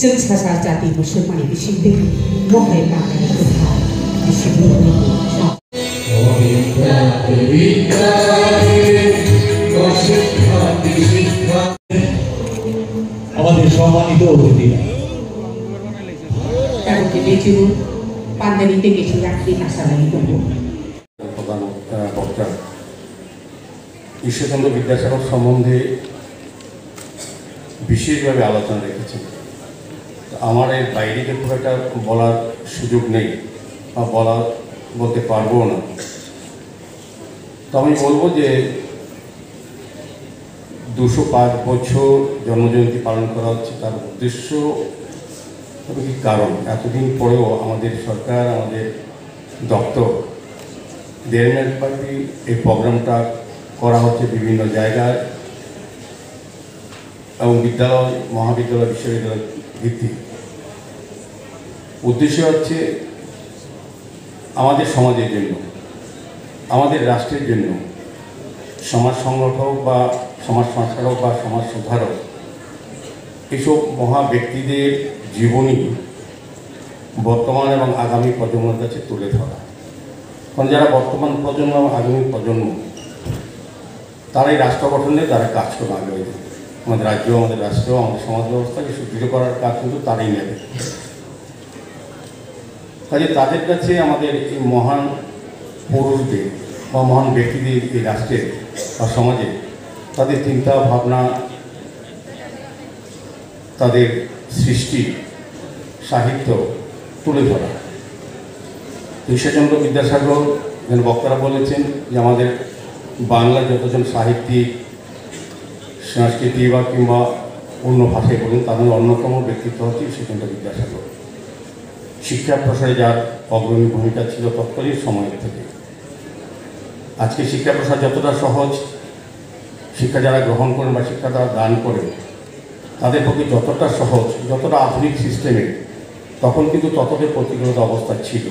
ซึ่งศาสตราจารย์มุสลิมในวิชิตที่ว่าให้การในคุณภาพวิชิตที่ไม่ถูกชอบআমাদের সম্মানিত অতিথিরা এবং কিছু পান্ডানিতে কিছু যাত্রী আসা লাগি করব প্রধান বক্তা ঈশ্বরচন্দ্র বিদ্যাসাগর সম্বন্ধে বিশেষভাবে আলোচনা রেখেছেন। আমার এর বাইরে খুব একটা বলার সুযোগ নেই বা বলতে পারবো না। তো আমি বলবো যে 205 বছর জন্মজয়ন্তী পালন করা হচ্ছে, তার উদ্দেশ্য এবং কি কারণ এতদিন পরেও আমাদের সরকার, আমাদের দপ্তর দেড়ব্যাপী এই প্রোগ্রামটা করা হচ্ছে বিভিন্ন জায়গায় এবং বিদ্যালয়, মহাবিদ্যালয়, বিশ্ববিদ্যালয় ভিত্তিক। উদ্দেশ্য হচ্ছে আমাদের সমাজের জন্য, আমাদের রাষ্ট্রের জন্য সমাজ সংগঠক বা সমাজ সংস্কারক বা সমাজ সুধারক এসব মহা ব্যক্তিদের জীবনী বর্তমান এবং আগামী প্রজন্মের কাছে তুলে ধরা। কারণ যারা বর্তমান প্রজন্ম এবং আগামী প্রজন্ম তারাই রাষ্ট্র গঠনে তারা কাজ করে আগে আমাদের রাজ্য, আমাদের রাষ্ট্র, আমাদের সমাজ ব্যবস্থাকে সুদৃঢ় করার কাজ কিন্তু তারাই নেবে। কাজে তাদের কাছে আমাদের এই মহান পুরুষদের বা মহান ব্যক্তিদের এই রাষ্ট্রে বা সমাজে তাদের চিন্তা ভাবনা, তাদের সৃষ্টি, সাহিত্য তুলে ধরা। ঈশ্বরচন্দ্র বিদ্যাসাগর যেন বক্তারা বলেছেন যে আমাদের বাংলার যতজন সাহিত্যিক, সংস্কৃতি বা কিংবা অন্য ভাষায় বলুন, তাদের অন্যতম ব্যক্তিত্ব হচ্ছে ঈশ্বরচন্দ্র বিদ্যাসাগর। শিক্ষা প্রসারে যার অগ্রণী ভূমিকা ছিল তৎকালীন সময়ের থেকে। আজকে শিক্ষা প্রসার যতটা সহজ, শিক্ষা যারা গ্রহণ করেন বা শিক্ষা যারা দান করেন তাদের পক্ষে যতটা সহজ, যতটা আধুনিক সিস্টেমে, তখন কিন্তু ততটাই প্রতিকূল অবস্থা ছিল।